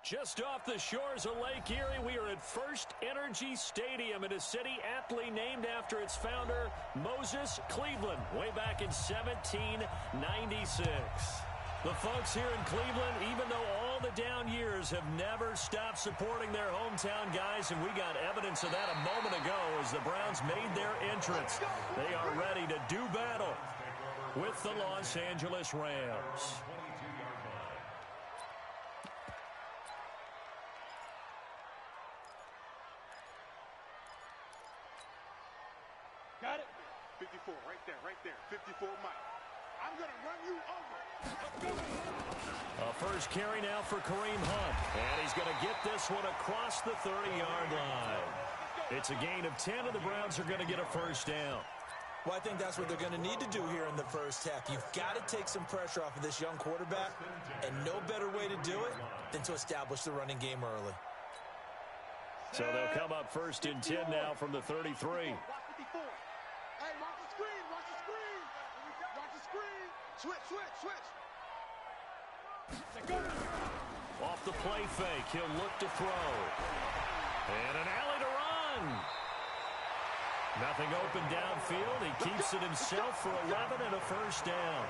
Just off the shores of Lake Erie, we are at First Energy Stadium in a city aptly named after its founder, Moses Cleveland, way back in 1796. The folks here in Cleveland, even though all the down years, have never stopped supporting their hometown guys, and we got evidence of that a moment ago as the Browns made their entrance. They are ready to do battle with the Los Angeles Rams. Got it? 54, right there. 54, Mike. I'm going to run you over. Let's go. A first carry now for Kareem Hunt. And he's going to get this one across the 30-yard line. It's a gain of 10, and the Browns are going to get a first down. Well, I think that's what they're going to need to do here in the first half. You've got to take some pressure off of this young quarterback, and no better way to do it than to establish the running game early. So they'll come up first and 10 now from the 33. Hey, watch the screen. Watch the screen. Switch. Off the play fake, he'll look to throw. And an alley to run. Nothing open downfield. He keeps it himself for 11 and a first down.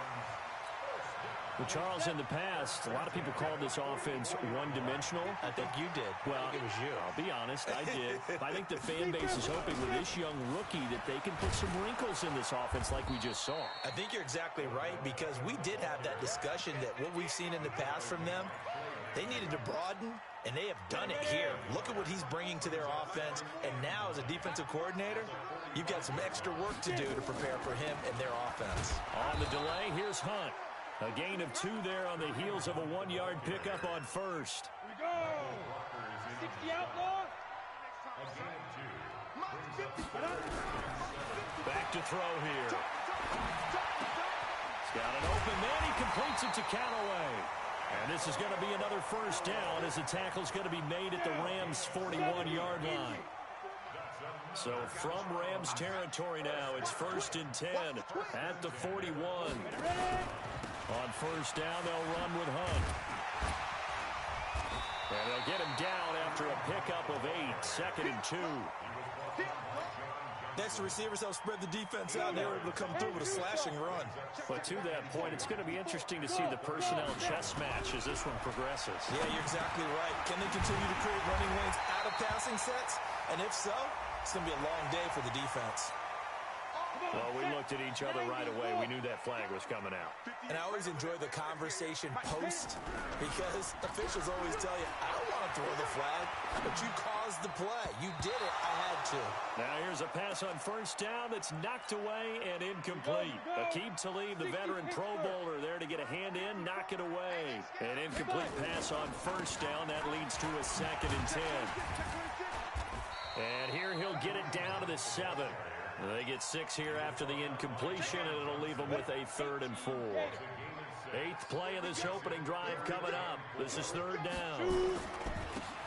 Well, Charles, in the past, a lot of people called this offense one-dimensional. I think you did. Well, I think it was you. I'll be honest, I did. I think the fan base is hoping with this young rookie that they can put some wrinkles in this offense like we just saw. I think you're exactly right, because we did have that discussion that what we've seen in the past from them, they needed to broaden, and they have done it here. Look at what he's bringing to their offense, and now as a defensive coordinator, you've got some extra work to do to prepare for him and their offense. On the delay, here's Hunt. A gain of 2 there on the heels of a 1-yard pickup on first. Here we go. 60 outlaw. Back to throw here. He's got an open man. He completes it to Callaway. And this is going to be another first down as the tackle's going to be made at the Rams' 41-yard line. So from Rams territory now, it's first and 10 at the 41. On first down, they'll run with Hunt. And they'll get him down after a pickup of 8, second and 2. Next, the receivers help spread the defense out, and they were able to come through with a slashing run. But to that point, it's going to be interesting to see the personnel chess match as this one progresses. Yeah, you're exactly right. Can they continue to create running lanes out of passing sets? And if so, it's going to be a long day for the defense. Well, we looked at each other right away. We knew that flag was coming out. And I always enjoy the conversation post, because officials always tell you, I don't want to throw the flag, but you caused the play. You did it. I had to. Now here's a pass on first down that's knocked away and incomplete. Aqib Talib, the veteran Pro Bowler, there to get a hand in, knock it away. An incomplete pass on first down. That leads to a second and 10. And here he'll get it down to the 7. They get 6 here after the incompletion, and it'll leave them with a 3rd and 4. 8th play of this opening drive coming up. This is 3rd down.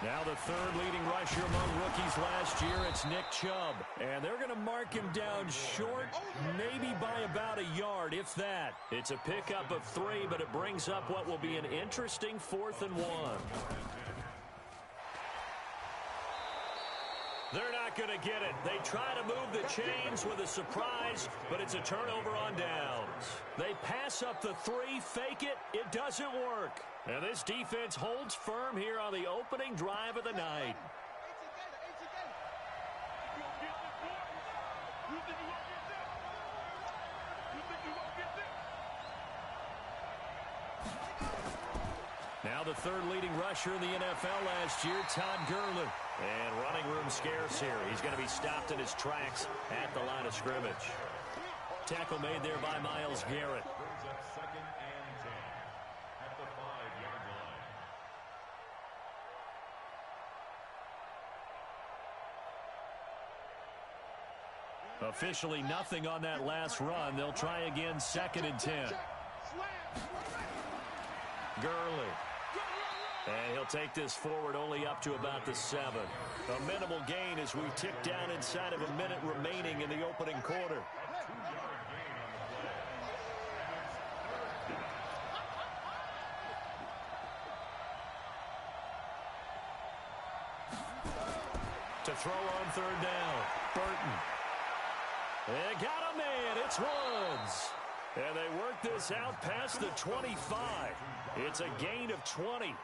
Now the 3rd leading rusher among rookies last year, it's Nick Chubb. And they're going to mark him down short, maybe by about a yard, if that. It's a pickup of 3, but it brings up what will be an interesting 4th and 1. They're not going to get it. They try to move the chains with a surprise, but it's a turnover on downs. They pass up the 3, fake it. It doesn't work. And this defense holds firm here on the opening drive of the night. Now the 3rd leading rusher in the NFL last year, Todd Gurley. And running room scarce here. He's going to be stopped in his tracks at the line of scrimmage. Tackle made there by Myles Garrett. Officially nothing on that last run. They'll try again, 2nd and 10. Gurley. And he'll take this forward only up to about the 7. A minimal gain as we tick down inside of a minute remaining in the opening quarter. to throw on third down. Burton. They got a man. It's Woods. And they work this out past the 25. It's a gain of 20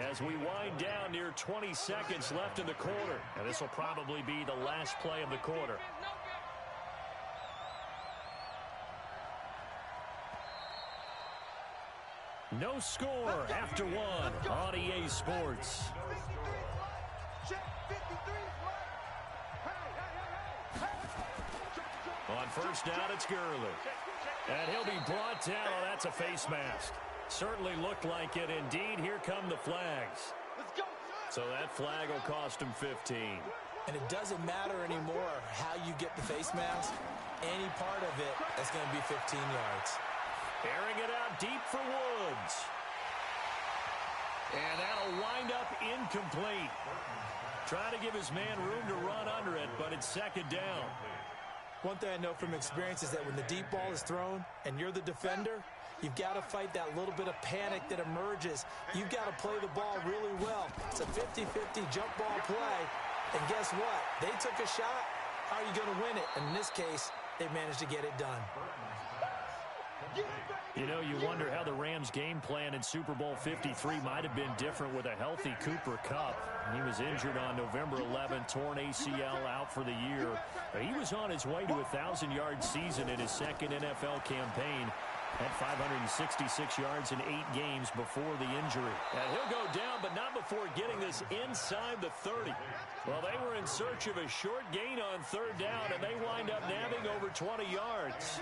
as we wind down near 20 seconds left in the quarter. And this will probably be the last play of the quarter. No score after one on EA Sports. On first down, it's Gurley. And he'll be brought down. Oh, that's a face mask. Certainly looked like it. Indeed, here come the flags. So that flag will cost him 15. And it doesn't matter anymore how you get the face mask. Any part of it, that's going to be 15 yards. Airing it out deep for Woods. And that'll wind up incomplete. Trying to give his man room to run under it, but it's second down. One thing I know from experience is that when the deep ball is thrown and you're the defender, you've got to fight that little bit of panic that emerges. You've got to play the ball really well. It's a 50-50 jump ball play. And guess what? They took a shot. How are you going to win it? And in this case, they managed to get it done. You know, you wonder how the Rams' game plan in Super Bowl 53 might have been different with a healthy Cooper Kupp. He was injured on November 11th, torn ACL, out for the year. He was on his way to a 1,000-yard season in his second NFL campaign. Had 566 yards in 8 games before the injury. And he'll go down, but not before getting this inside the 30. Well, they were in search of a short gain on third down, and they wind up nabbing over 20 yards.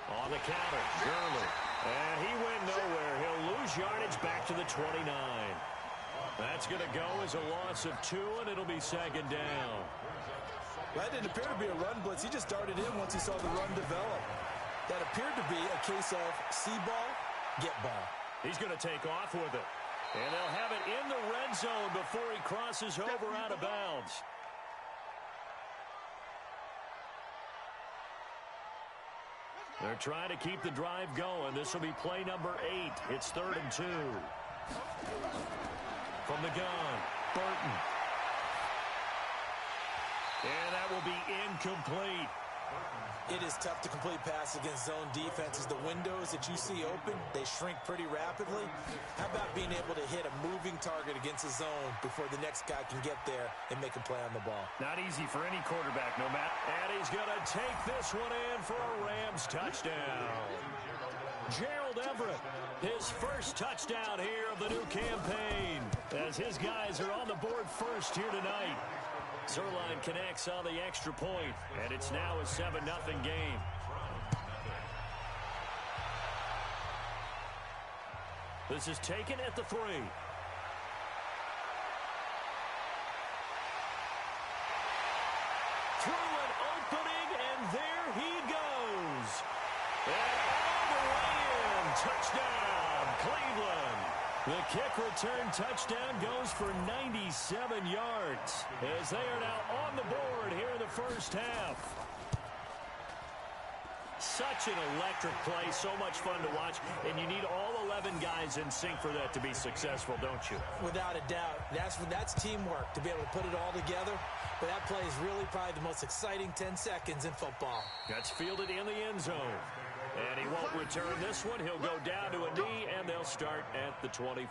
On the counter, Gurley. And he went nowhere. He'll lose yardage back to the 29. That's going to go as a loss of 2, and it'll be second down. That didn't appear to be a run blitz. He just darted in once he saw the run develop. That appeared to be a case of see ball, get ball. He's going to take off with it. And they'll have it in the red zone before he crosses over out of bounds. They're trying to keep the drive going. This will be play number 8. It's 3rd and 2. From the gun, Burton. And that will be incomplete. It is tough to complete pass against zone defenses. The windows that you see open, they shrink pretty rapidly. How about being able to hit a moving target against a zone before the next guy can get there and make a play on the ball? Not easy for any quarterback, no matter. And he's going to take this one in for a Rams touchdown. Gerald Everett, his first touchdown here of the new campaign, as his guys are on the board first here tonight. Zerline connects on the extra point, and it's now a 7-0 game. This is taken at the 3. Through an opening, and there he goes. And all the way in. Touchdown, Cleveland. The kick return touchdown goes for 97 yards as they are now on the board here in the first half. Such an electric play, so much fun to watch, and you need all 11 guys in sync for that to be successful, don't you? Without a doubt. That's teamwork, to be able to put it all together. But that play is really probably the most exciting 10 seconds in football. That's fielded in the end zone. And he won't return this one. He'll go down to a knee, and they'll start at the 25.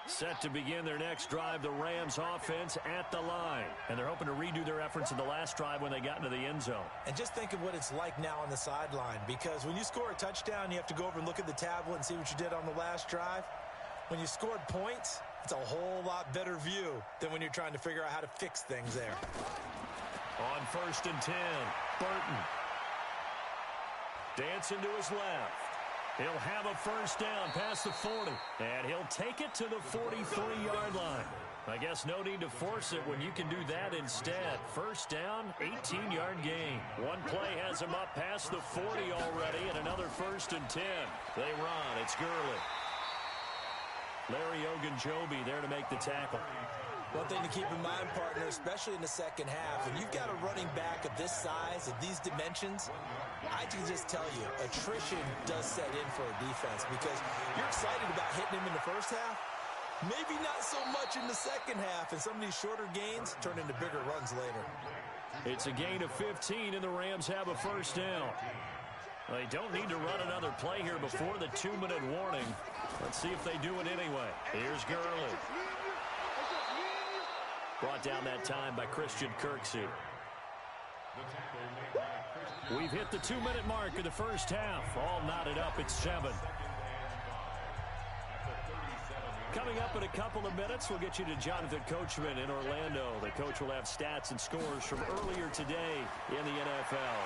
Set to begin their next drive, the Rams offense at the line. And they're hoping to redo their efforts in the last drive when they got into the end zone. And just think of what it's like now on the sideline, because when you score a touchdown, you have to go over and look at the tablet and see what you did on the last drive. When you scored points, it's a whole lot better view than when you're trying to figure out how to fix things there. On 1st and 10, Burton. Dancing to his left. He'll have a first down past the 40. And he'll take it to the 43-yard line. I guess no need to force it when you can do that instead. First down, 18-yard gain. One play has him up past the 40 already, and another 1st and 10. They run. It's Gurley. Larry Ogunjobi there to make the tackle. One thing to keep in mind, partner, especially in the second half, when you've got a running back of this size, of these dimensions, I can just tell you, attrition does set in for a defense because you're excited about hitting him in the first half. Maybe not so much in the second half, and some of these shorter gains turn into bigger runs later. It's a gain of 15, and the Rams have a first down. They don't need to run another play here before the 2-minute warning. Let's see if they do it anyway. Here's Gurley. Brought down that time by Christian Kirksey. We've hit the 2-minute mark of the first half. All knotted up at 7. Coming up in a couple of minutes, we'll get you to Jonathan Coachman in Orlando. The coach will have stats and scores from earlier today in the NFL.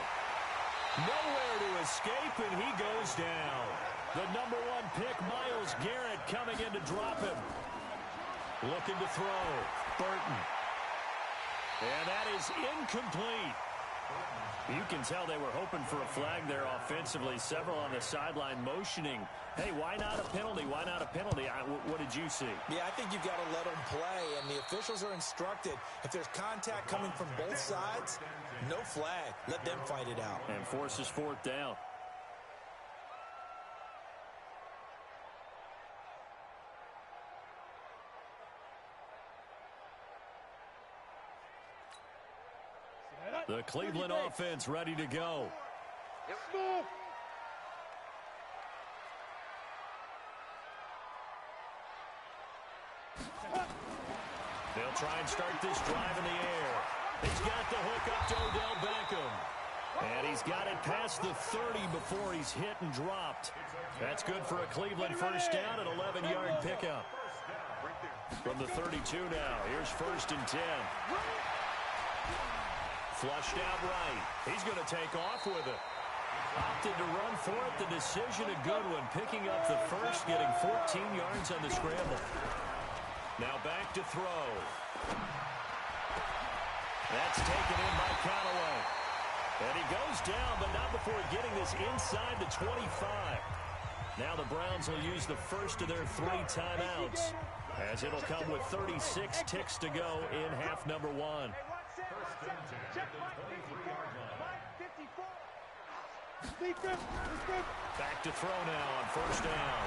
Nowhere to escape, and he goes down. The number 1 pick, Myles Garrett, coming in to drop him. Looking to throw. Burton. And that is incomplete. You can tell they were hoping for a flag there offensively. Several on the sideline motioning. Hey, why not a penalty? Why not a penalty? What did you see? Yeah, I think you've got to let them play, and the officials are instructed. If there's contact coming from both sides, no flag. Let them fight it out. And forces 4th down. The Cleveland offense ready to go. They'll try and start this drive in the air. He's got the hook up to Odell Beckham. And he's got it past the 30 before he's hit and dropped. That's good for a Cleveland first down, an 11-yard pickup. From the 32 now, here's 1st and 10. Flushed out right. He's going to take off with it. Opted to run for it. The decision a good one. Picking up the first, getting 14 yards on the scramble. Now back to throw. That's taken in by Callaway. And he goes down, but not before getting this inside the 25. Now the Browns will use the first of their 3 timeouts, as it'll come with 36 ticks to go in half number 1. Back to throw now on 1st down.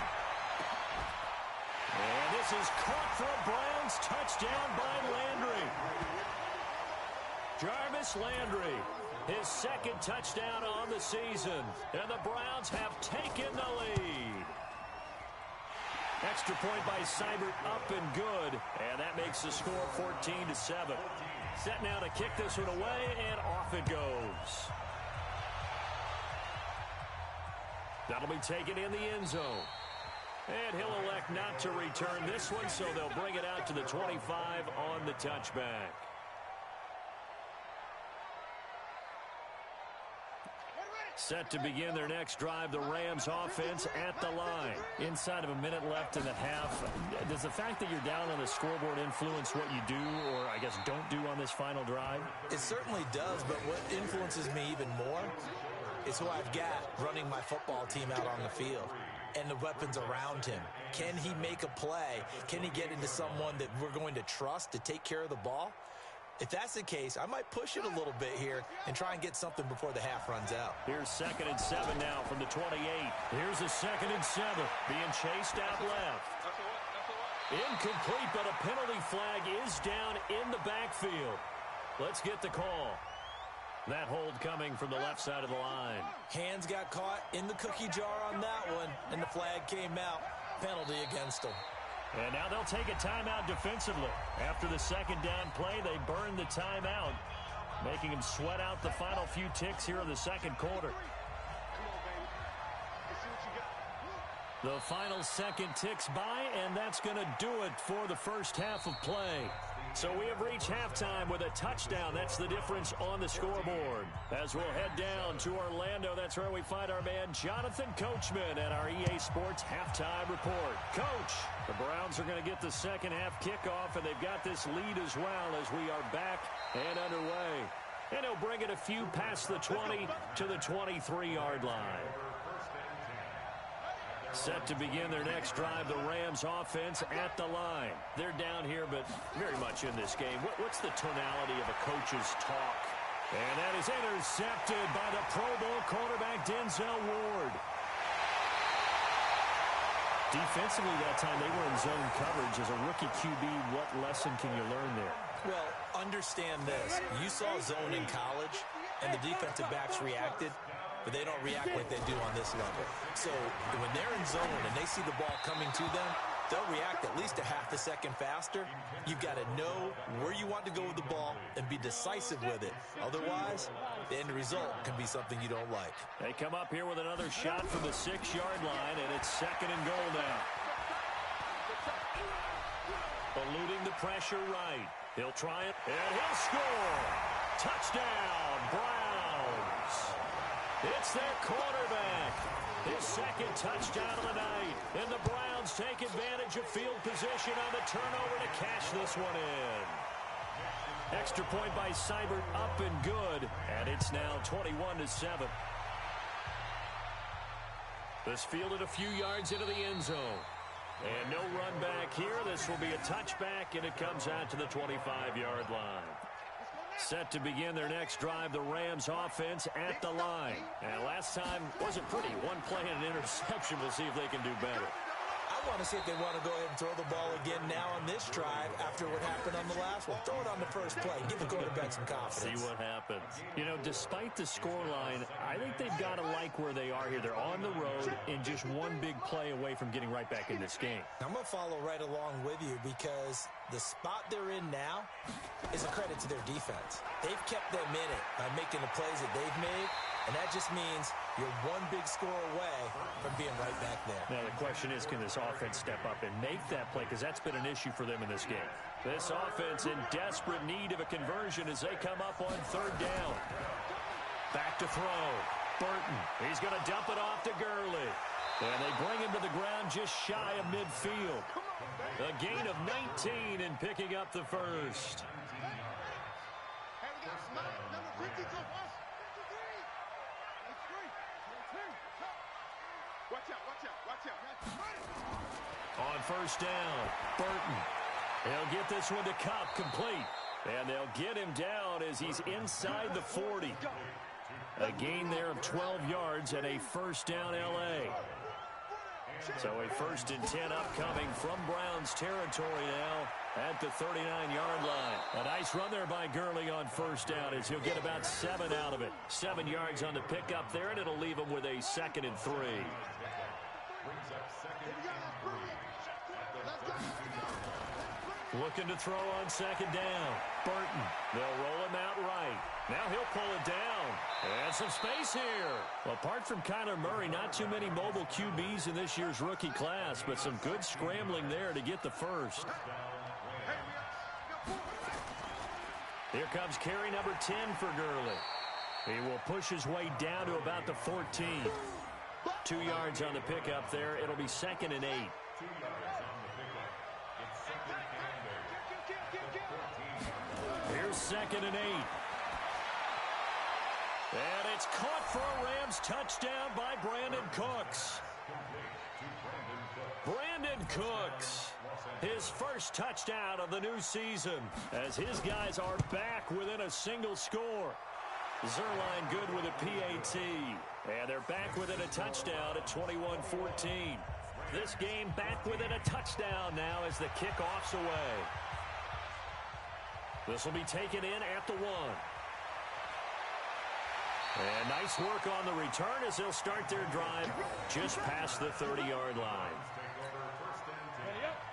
And this is caught for a Browns touchdown by Landry. Jarvis Landry, his 2nd touchdown on the season. And the Browns have taken the lead. Extra point by Seibert, up and good. And that makes the score 14-7. Set now to kick this one away, and off it goes. That'll be taken in the end zone. And he'll elect not to return this one, so they'll bring it out to the 25 on the touchback. Set to begin their next drive, the Rams offense at the line. Inside of a minute left in the half. Does the fact that you're down on the scoreboard influence what you do, or I guess don't do on this final drive? It certainly does, but what influences me even more is who I've got running my football team out on the field and the weapons around him. Can he make a play? Can he get into someone that we're going to trust to take care of the ball? If that's the case, I might push it a little bit here and try and get something before the half runs out. Here's 2nd and 7 now from the 28. Here's a 2nd and 7 being chased out left. Incomplete, but a penalty flag is down in the backfield. Let's get the call. That hold coming from the left side of the line. Hands got caught in the cookie jar on that one, and the flag came out. Penalty against him. And now they'll take a timeout defensively. After the 2nd down play, they burn the timeout, making him sweat out the final few ticks here in the 2nd quarter. The final 2nd ticks by, and that's going to do it for the first half of play. So we have reached halftime with a touchdown. That's the difference on the scoreboard. As we'll head down to Orlando, that's where we find our man Jonathan Coachman at our EA Sports Halftime Report. Coach, the Browns are going to get the second half kickoff, and they've got this lead as well as we are back and underway. And he'll bring it a few past the 20 to the 23-yard line. Set to begin their next drive, the Rams offense at the line. They're down here, but very much in this game. What's the tonality of a coach's talk? And that is intercepted by the Pro Bowl quarterback, Denzel Ward. Defensively that time, they were in zone coverage. As a rookie QB, what lesson can you learn there? Well, understand this. You saw zone in college, and the defensive backs reacted, but they don't react like they do on this level. So when they're in zone and they see the ball coming to them, they'll react at least a half a second faster. You've got to know where you want to go with the ball and be decisive with it. Otherwise, the end result can be something you don't like. They come up here with another shot from the 6-yard line, and it's 2nd and goal now. Eluding the pressure right. He'll try it, and he'll score. Touchdown, Browns. It's their quarterback. His 2nd touchdown of the night. And the Browns take advantage of field position on the turnover to cash this one in. Extra point by Seibert, up and good. And it's now 21-7. This fielded a few yards into the end zone. And no run back here. This will be a touchback, and it comes out to the 25-yard line. Set to begin their next drive, the Rams offense at the line. And last time wasn't pretty. One play and an interception. We'll see if they can do better. I want to see if they want to go ahead and throw the ball again now on this drive after what happened on the last one. Throw it on the first play. Give the quarterback some confidence. See what happens. You know, despite the scoreline, I think they've got to like where they are here. They're on the road and just one big play away from getting right back in this game. I'm going to follow right along with you because the spot they're in now is a credit to their defense. They've kept them in it by making the plays that they've made, and that just means you're one big score away from being right back there. Now, the question is, can this offense step up and make that play? Because that's been an issue for them in this game. This offense in desperate need of a conversion as they come up on 3rd down. Back to throw. Burton. He's going to dump it off to Gurley. And they bring him to the ground just shy of midfield. A gain of 19 and picking up the first. Watch out. On 1st down, Burton. He'll get this one to Cup, complete. And they'll get him down as he's inside the 40. A gain there of 12 yards and a 1st down L.A. So a 1st and 10 upcoming from Browns territory now at the 39-yard line. A nice run there by Gurley on 1st down as he'll get about 7 out of it. 7 yards on the pickup there, and it'll leave him with a 2nd and 3. Looking to throw on 2nd down. Burton. They'll roll him out right. Now he'll pull it down. And some space here. Well, apart from Kyler Murray, not too many mobile QBs in this year's rookie class, but some good scrambling there to get the first. Here comes carry number 10 for Gurley. He will push his way down to about the 14. 2 yards on the pickup there. It'll be 2nd and 8. Here's 2nd and 8. And it's caught for a Rams touchdown by Brandon Cooks. Brandon Cooks, his first touchdown of the new season, as his guys are back within a single score. Zerline good with a PAT. And they're back within a touchdown at 21-14. This game back within a touchdown now as the kickoff's away. This will be taken in at the 1. And nice work on the return as they'll start their drive just past the 30-yard line.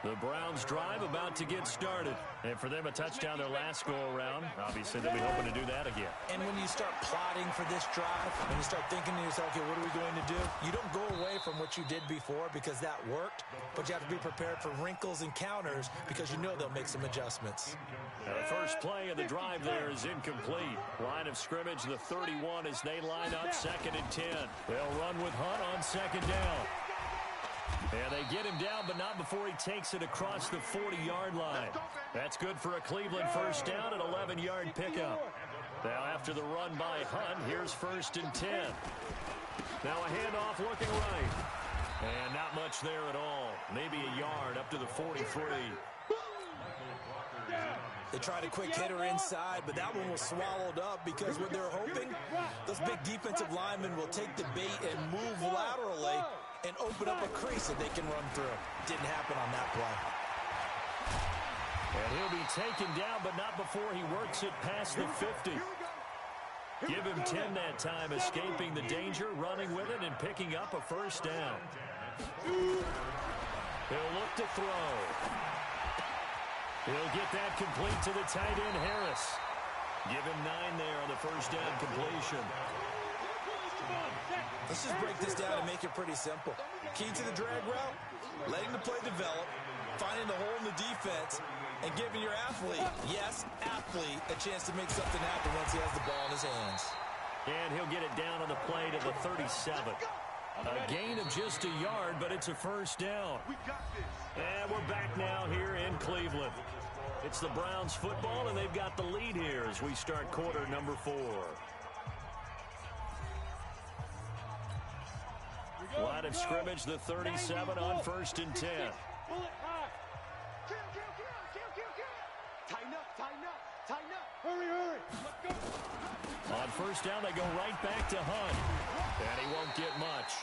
The Browns drive about to get started. And for them, a touchdown their last go-around. Obviously, they'll be hoping to do that again. And when you start plotting for this drive, and you start thinking to yourself, okay, what are we going to do? You don't go away from what you did before because that worked, but you have to be prepared for wrinkles and counters because you know they'll make some adjustments. Now, the first play of the drive there is incomplete. Line of scrimmage, the 31 as they line up 2nd and 10. They'll run with Hunt on 2nd down. And they get him down, but not before he takes it across the 40-yard line. That's good for a Cleveland 1st down, an 11-yard pickup. Now after the run by Hunt, here's 1st and 10. Now a handoff looking right. And not much there at all. Maybe a yard up to the 43. They tried a quick hitter inside, but that one was swallowed up because what they're hoping, those big defensive linemen will take the bait and move laterally and open up a crease that they can run through. Didn't happen on that play. And he'll be taken down, but not before he works it past the 50. Give him 10 that time, escaping the danger, running with it, and picking up a first down. He'll look to throw. He'll get that complete to the tight end, Harris. Give him 9 there on the first down completion. Let's just break this down and make it pretty simple. Key to the drag route, letting the play develop, finding the hole in the defense, and giving your athlete, yes, athlete, a chance to make something happen once he has the ball in his hands. And he'll get it down on the play to the 37. A gain of just a yard, but it's a first down. And we're back now here in Cleveland. It's the Browns football, and they've got the lead here as we start quarter number 4. Line of scrimmage, the 37 on 1st and 10. Tighten up. Hurry. Let's go. On first down, they go right back to Hunt. And he won't get much.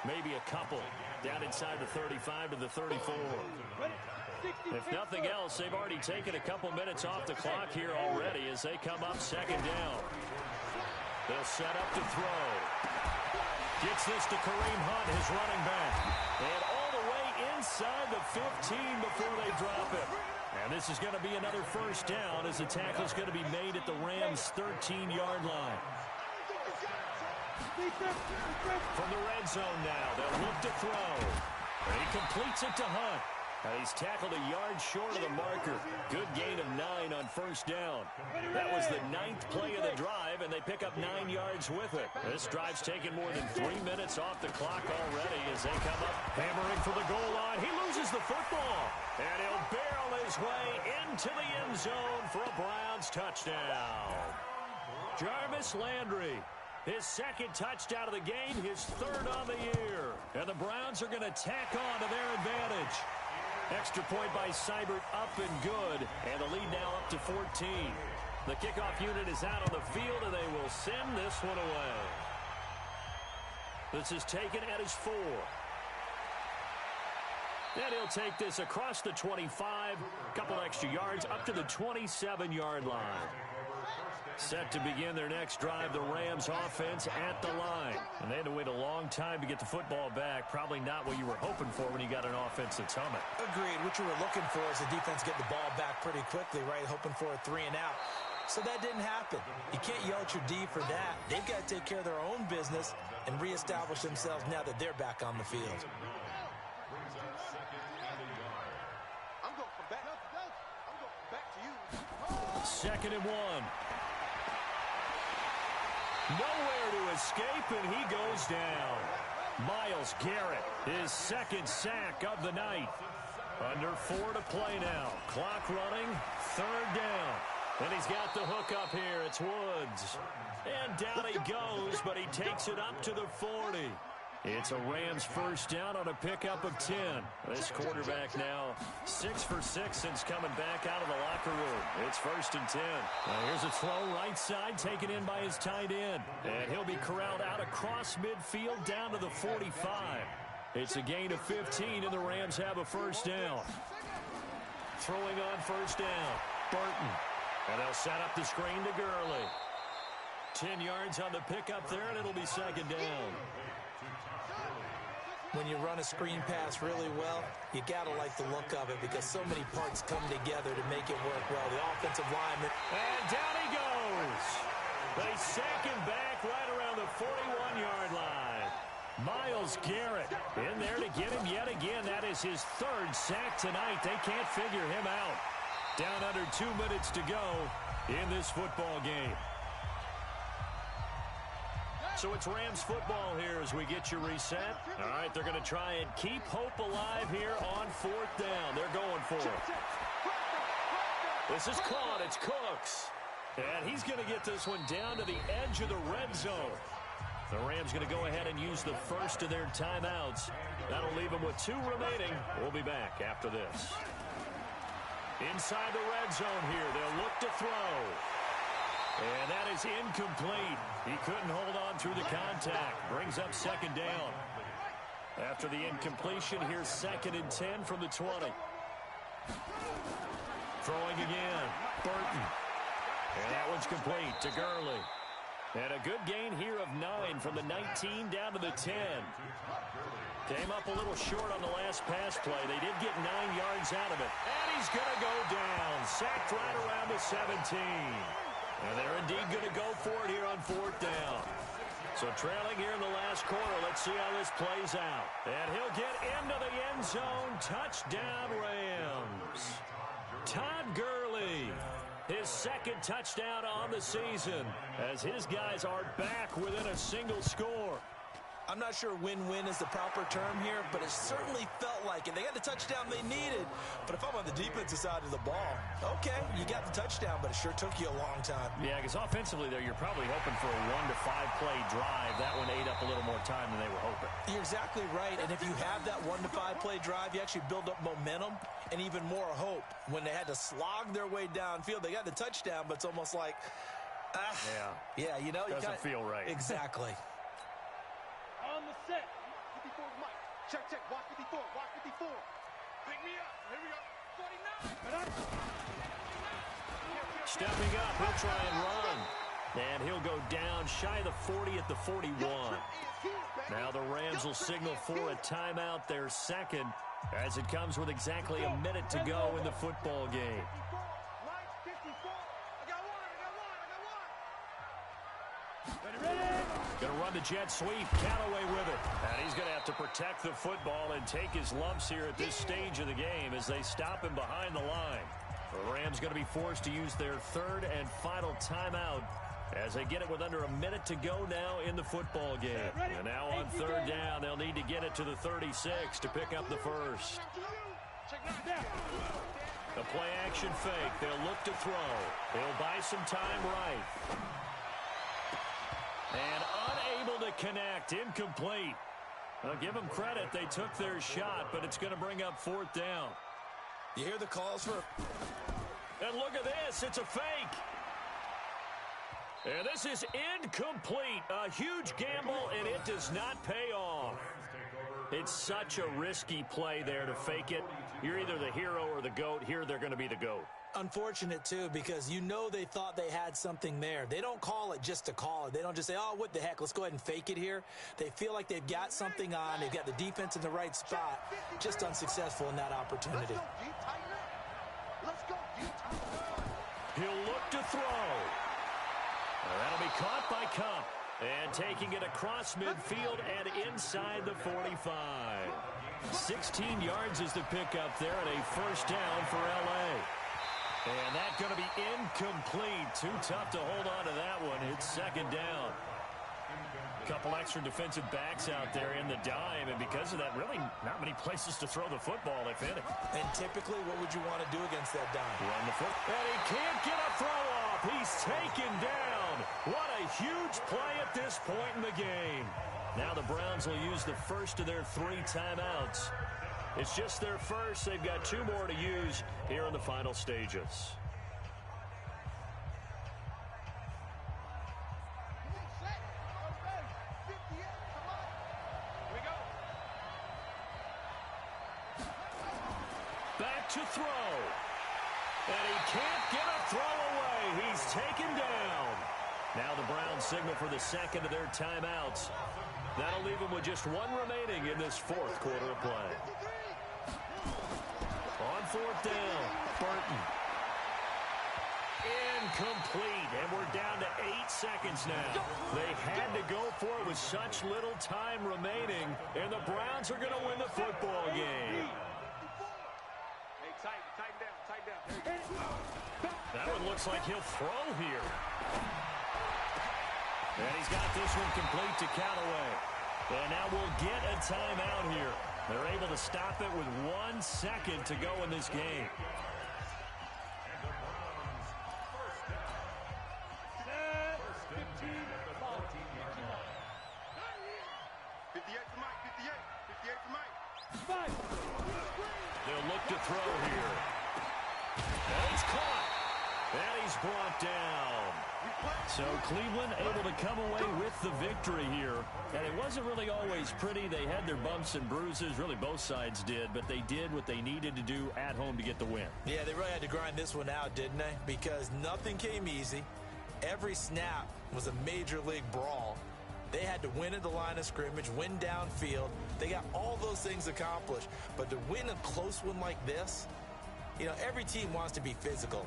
Maybe a couple. Down inside the 35 to the 34. If nothing else, they've already taken a couple minutes off the clock here already as they come up 2nd down. They'll set up to throw. Gets this to Kareem Hunt, his running back. And all the way inside the 15 before they drop it. And this is going to be another first down as the tackle's going to be made at the Rams' 13-yard line. From the red zone now, they'll look to throw. And he completes it to Hunt. And he's tackled a yard short of the marker. Good gain of 9 on first down. That was the 9th play of the drive, and they pick up 9 yards with it. This drive's taken more than 3 minutes off the clock already as they come up hammering for the goal line. He loses the football, and he'll barrel his way into the end zone for a Browns touchdown. Jarvis Landry, his 2nd touchdown of the game, his 3rd on the year. And the Browns are going to tack on to their advantage. Extra point by Seibert, up and good, and the lead now up to 14. The kickoff unit is out on the field, and they will send this one away. This is taken at his 4. And he'll take this across the 25, couple extra yards, up to the 27-yard line. Set to begin their next drive, the Rams offense at the line. And they had to wait a long time to get the football back. Probably not what you were hoping for when you got an offense that's humming. Agreed. What you were looking for is the defense get the ball back pretty quickly, right? Hoping for a 3 and out. So that didn't happen. You can't yell at your D for that. They've got to take care of their own business and reestablish themselves now that they're back on the field. I'm going to come back to you. 2nd and 1. Nowhere to escape, and he goes down. Myles Garrett, his 2nd sack of the night. Under 4 to play now. Clock running, 3rd down. And he's got the hook up here. It's Woods. And down he goes, but he takes it up to the 40. It's a Rams first down on a pickup of 10. This quarterback now 6 for 6 since coming back out of the locker room. It's 1st and 10. Now here's a throw right side taken in by his tight end. And he'll be corralled out across midfield down to the 45. It's a gain of 15, and the Rams have a first down. Throwing on first down, Burton. And they'll set up the screen to Gurley. 10 yards on the pickup there, and it'll be 2nd down. When you run a screen pass really well, you got to like the look of it because so many parts come together to make it work well. The offensive lineman. And down he goes. They sack him back right around the 41-yard line. Myles Garrett in there to get him yet again. That is his 3rd sack tonight. They can't figure him out. Down under 2 minutes to go in this football game. So it's Rams football here as we get you reset. All right, they're going to try and keep hope alive here on 4th down. They're going for it. This is caught. It's Cooks. And he's going to get this one down to the edge of the red zone. The Rams going to go ahead and use the first of their timeouts. That'll leave them with 2 remaining. We'll be back after this. Inside the red zone here. They'll look to throw. And that is incomplete. He couldn't hold on through the contact. Brings up second down. After the incompletion, here's 2nd and 10 from the 20. Throwing again. Burton. And that one's complete to Gurley. And a good gain here of 9 from the 19 down to the 10. Came up a little short on the last pass play. They did get 9 yards out of it. And he's going to go down. Sacked right around the 17. And they're indeed going to go for it here on 4th down. So trailing here in the last quarter. Let's see how this plays out. And he'll get into the end zone. Touchdown, Rams. Todd Gurley. His 2nd touchdown on the season as his guys are back within a single score. I'm not sure win-win is the proper term here, but it certainly felt like it. They got the touchdown they needed, but if I'm on the defensive side of the ball, okay, you got the touchdown, but it sure took you a long time. Yeah, because offensively there, you're probably hoping for a 1 to 5 play drive. That one ate up a little more time than they were hoping. You're exactly right, and if you have that 1 to 5 play drive, you actually build up momentum and even more hope. When they had to slog their way downfield, they got the touchdown, but it's almost like, yeah, you know, doesn't feel right. Exactly. On the set. 54 Mike. Check. Walk 54. Walk 54. Pick me up. Here we go. 49. Stepping up, he'll try and run. And he'll go down shy of the 40 at the 41. Now the Rams will signal for a timeout, their 2nd, as it comes with exactly a minute to go in the football game. Going to run the jet sweep. Callaway with it. And he's going to have to protect the football and take his lumps here at this stage of the game as they stop him behind the line. The Rams going to be forced to use their 3rd and final timeout as they get it with under a minute to go now in the football game. And now on 3rd down, they'll need to get it to the 36 to pick up the first. The play action fake. They'll look to throw. They'll buy some time right. And unable to connect. Incomplete. I'll give them credit. They took their shot, but it's going to bring up 4th down. You hear the calls for... And look at this. It's a fake. And this is incomplete. A huge gamble, and it does not pay off. It's such a risky play there to fake it. You're either the hero or the GOAT. Here, they're going to be the GOAT. Unfortunate, too, because you know they thought they had something there. They don't call it just to call it. They don't just say, oh, what the heck, let's go ahead and fake it here. They feel like they've got something on. They've got the defense in the right spot. Just unsuccessful in that opportunity. He'll look to throw. That'll be caught by Cup. And taking it across midfield and inside the 45. 16 yards is the pickup there and a 1st down for L.A. And that's going to be incomplete. Too tough to hold on to that one. It's 2nd down. A couple extra defensive backs out there in the dime, and because of that, really not many places to throw the football, if any. And typically, what would you want to do against that dime? Run the foot. And he can't get a throw off. He's taken down. What a huge play at this point in the game. Now the Browns will use the first of their 3 timeouts. It's just their first. They've got 2 more to use here in the final stages. Back to throw. And he can't get a throw away. He's taken down. Now the Browns signal for the 2nd of their timeouts. That'll leave them with just 1 remaining in this 4th quarter of play. On 4th down, Burton. Incomplete, and we're down to 8 seconds now. They had to go for it with such little time remaining, and the Browns are going to win the football game. Hey, tighten down. That one looks like he'll throw here. And he's got this one complete to Callaway. And now we'll get a timeout here. They're able to stop it with 1 second to go in this game. to throw here. And he's caught. And he's brought down. So Cleveland able to come away with the victory here. And it wasn't really always pretty. They had their bumps and bruises. Really, both sides did. But they did what they needed to do at home to get the win. Yeah, they really had to grind this one out, didn't they? Because nothing came easy. Every snap was a major league brawl. They had to win at the line of scrimmage, win downfield. They got all those things accomplished. But to win a close one like this, you know, every team wants to be physical.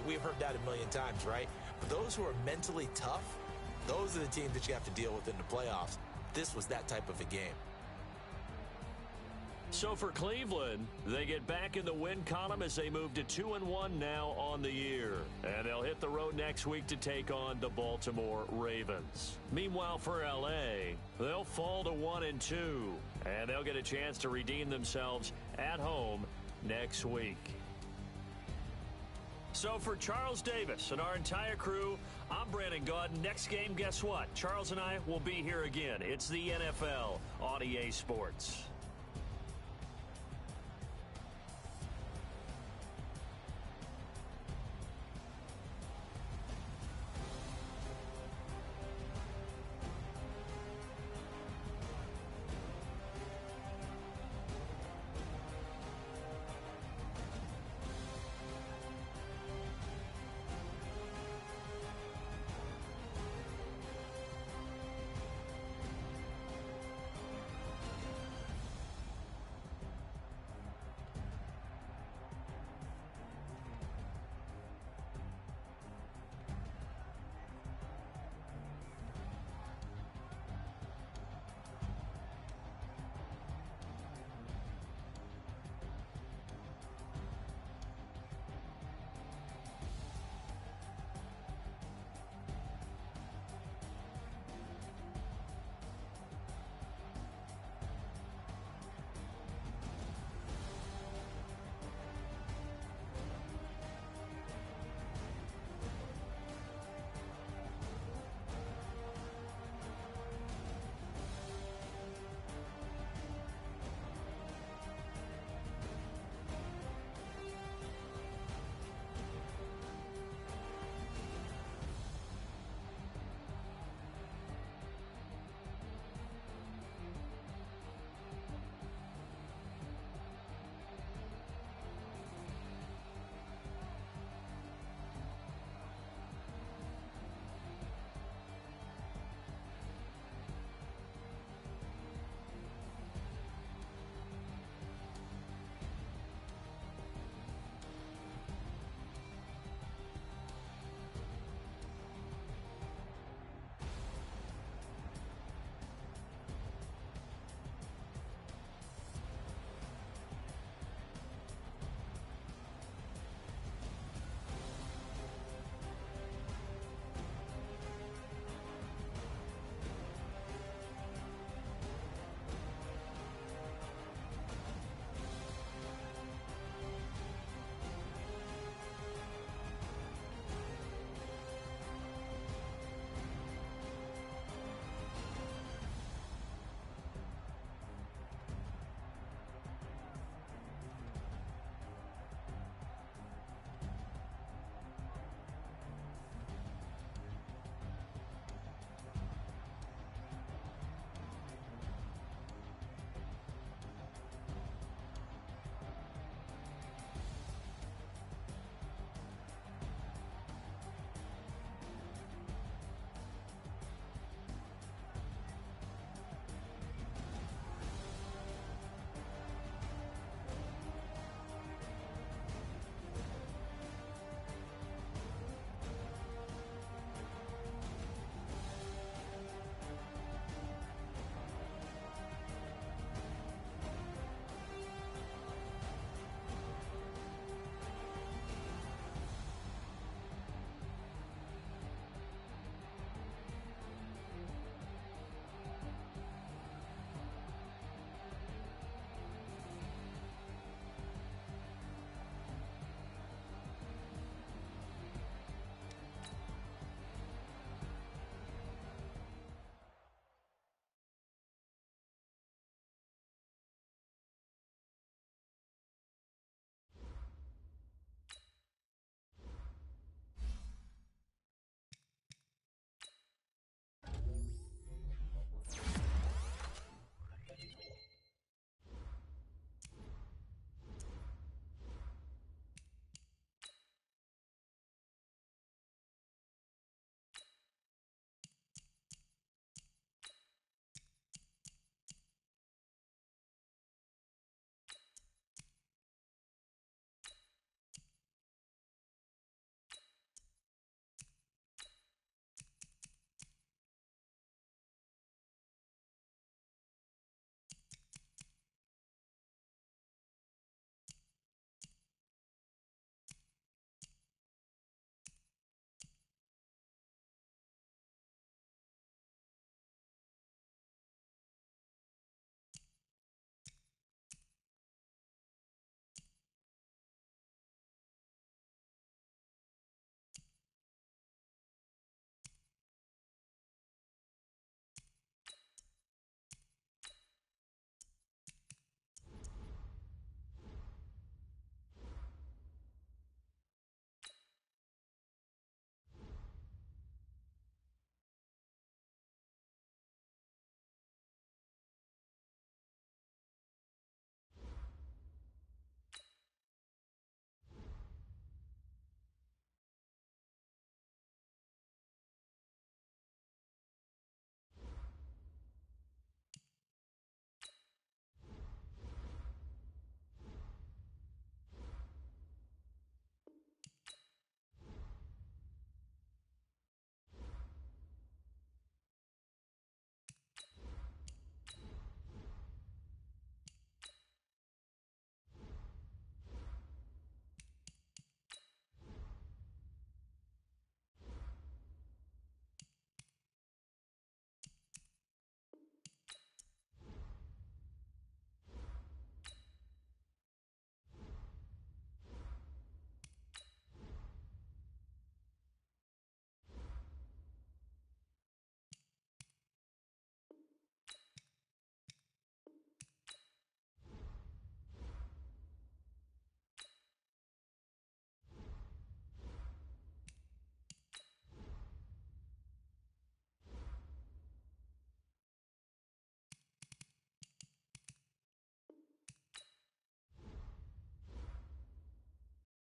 We've heard that a million times, right? But those who are mentally tough, those are the teams that you have to deal with in the playoffs. This was that type of a game. So for Cleveland, they get back in the win column as they move to 2-1 now on the year. And they'll hit the road next week to take on the Baltimore Ravens. Meanwhile, for L.A., they'll fall to 1-2. And they'll get a chance to redeem themselves at home next week. So for Charles Davis and our entire crew, I'm Brandon Gaudin. Next game, guess what? Charles and I will be here again. It's the NFL on EA Sports.